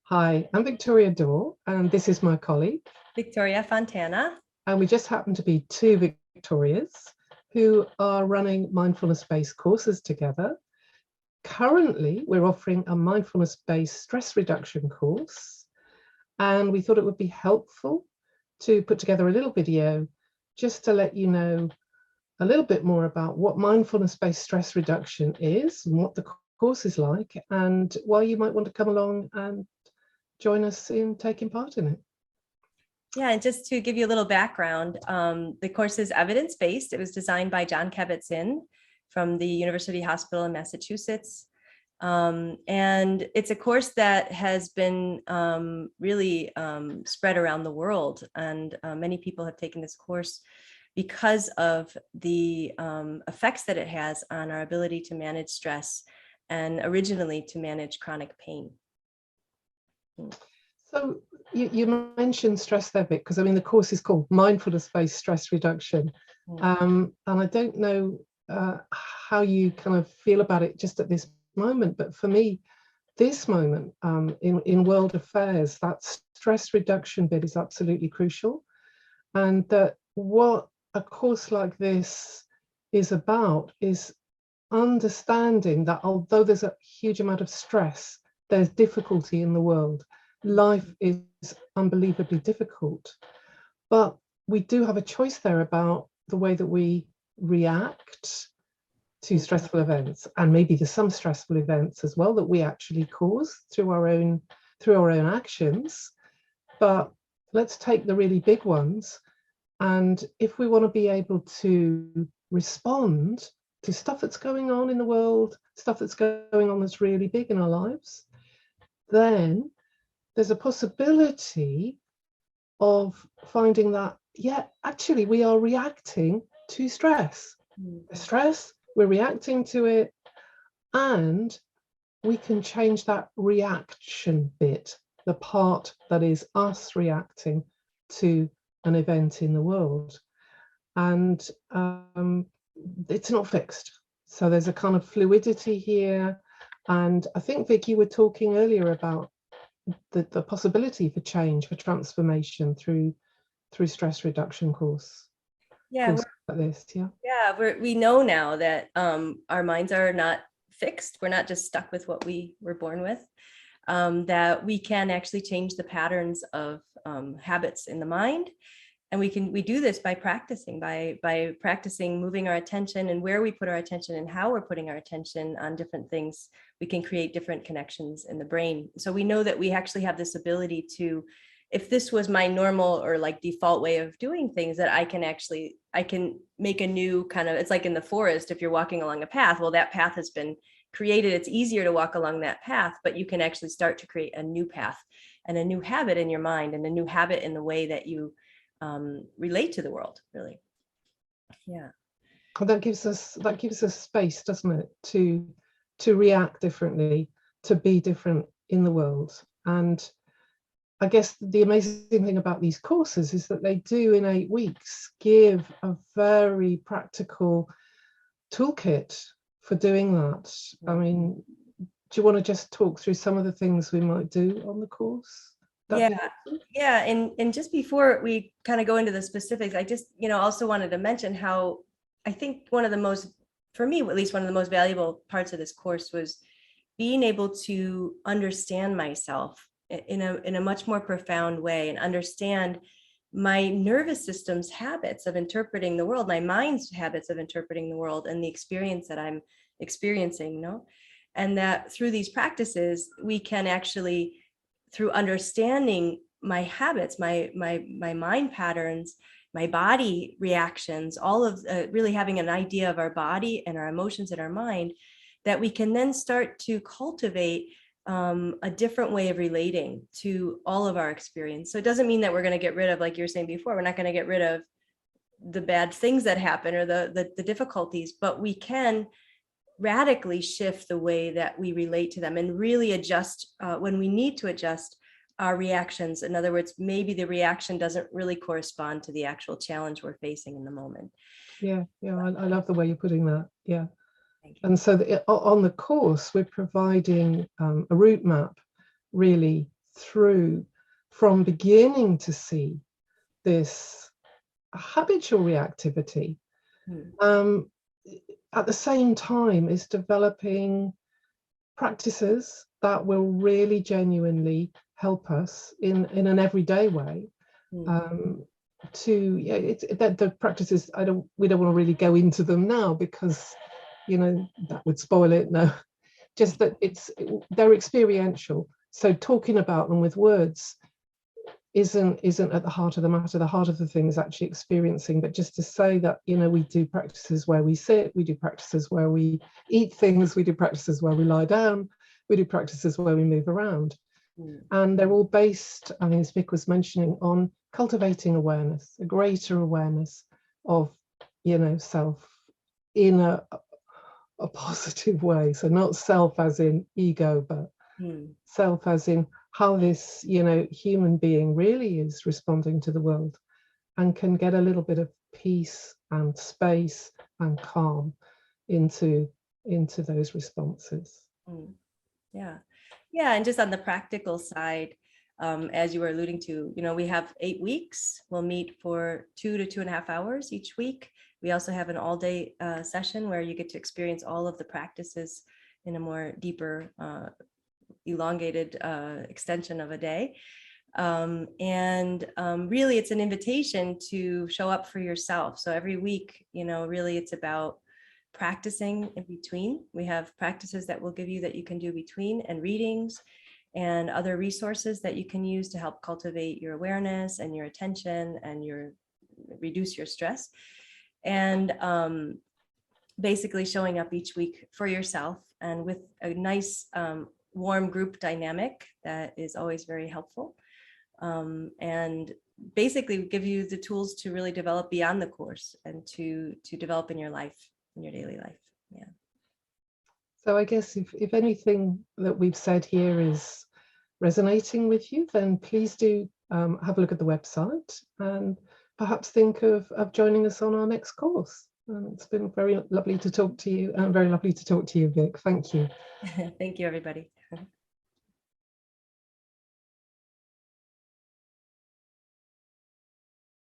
Hi, I'm Victoria Dorr, and this is my colleague. Victoria Fontana. And we just happen to be two Victorias who are running mindfulness-based courses together. Currently, we're offering a mindfulness-based stress reduction course, and we thought it would be helpful to put together a little video just to let you know a little bit more about what mindfulness-based stress reduction is and what the course is like, and why you might want to come along and join us in taking part in it. Yeah, and just to give you a little background, the course is evidence-based. It was designed by Jon Kabat-Zinn from the University Hospital in Massachusetts. And it's a course that has been really spread around the world. And many people have taken this course because of the effects that it has on our ability to manage stress and originally to manage chronic pain. So you mentioned stress there, Vic, because I mean the course is called Mindfulness-Based Stress Reduction, and I don't know how you kind of feel about it just at this moment, but for me, this moment in world affairs, that stress reduction bit is absolutely crucial, and that what a course like this is about is understanding that although there's a huge amount of stress, there's difficulty in the world. Life is unbelievably difficult, but we do have a choice there about the way that we react to stressful events, and maybe there's some stressful events as well that we actually cause through our own actions. But let's take the really big ones, and if we want to be able to respond to stuff that's going on in the world, stuff that's going on that's really big in our lives, then there's a possibility of finding that, yeah, actually we are reacting to stress. Stress, we're reacting to it, and we can change that reaction bit, the part that is us reacting to an event in the world. And it's not fixed. So there's a kind of fluidity here. And I think, Vic, you were talking earlier about the possibility for change, for transformation through stress reduction course. Yeah, like this. we know now that our minds are not fixed. We're not just stuck with what we were born with. That we can actually change the patterns of habits in the mind, and we do this by practicing, by practicing moving our attention and where we put our attention and how we're putting our attention on different things. We can create different connections in the brain. So we know that we actually have this ability to, if this was my normal or like default way of doing things, that I can make a new kind of, it's like in the forest, if you're walking along a path, well, that path has been created. It's easier to walk along that path, but you can actually start to create a new path and a new habit in your mind and a new habit in the way that you relate to the world, really. Yeah. Well, that gives us space, doesn't it, to react differently, to be different in the world. And I guess the amazing thing about these courses is that they do, in 8 weeks, give a very practical toolkit for doing that. I mean, do you want to just talk through some of the things we might do on the course? Yeah. And just before we kind of go into the specifics, I just, also wanted to mention how I think for me, at least one of the most valuable parts of this course was being able to understand myself in a much more profound way, and understand my nervous system's habits of interpreting the world, my mind's habits of interpreting the world, and the experience that I'm experiencing, and that through these practices, we can actually, through understanding my habits, my mind patterns, my body reactions, all of really having an idea of our body and our emotions and our mind, that we can then start to cultivate a different way of relating to all of our experience. So it doesn't mean that we're going to get rid of, like you were saying before, we're not going to get rid of the bad things that happen or the difficulties, but we can radically shift the way that we relate to them and really adjust when we need to adjust our reactions. In other words, maybe the reaction doesn't really correspond to the actual challenge we're facing in the moment. Yeah, I love the way you're putting that. Yeah. And so on the course, we're providing a route map really through from beginning to see this habitual reactivity, at the same time is developing practices that will really genuinely help us in an everyday way. The practices, we don't want to really go into them now because, you know, that would spoil it. No, just that they're experiential. So talking about them with words isn't at the heart of the matter. The heart of the thing is actually experiencing. But just to say that, you know, we do practices where we sit, we do practices where we eat things, we do practices where we lie down, we do practices where we move around. And they're all based, I think as Vic was mentioning, on cultivating awareness, a greater awareness of, you know, self in a positive way. So not self as in ego, but self as in how this, you know, human being really is responding to the world and can get a little bit of peace and space and calm into those responses. Yeah, and just on the practical side, as you were alluding to, you know, we have 8 weeks. We'll meet for 2 to 2.5 hours each week. We also have an all-day session where you get to experience all of the practices in a more deeper, elongated extension of a day. Really, it's an invitation to show up for yourself. So every week, you know, really it's about practicing in between. We have practices that we'll give you that you can do between, and readings and other resources that you can use to help cultivate your awareness and your attention and reduce your stress. And basically showing up each week for yourself and with a nice warm group dynamic that is always very helpful. And basically give you the tools to really develop beyond the course and to develop in your life, in your daily life. Yeah. So I guess if anything that we've said here is resonating with you, then please do have a look at the website and perhaps think of joining us on our next course. It's been very lovely to talk to you, and very lovely to talk to you, Vic. Thank you. Thank you, everybody.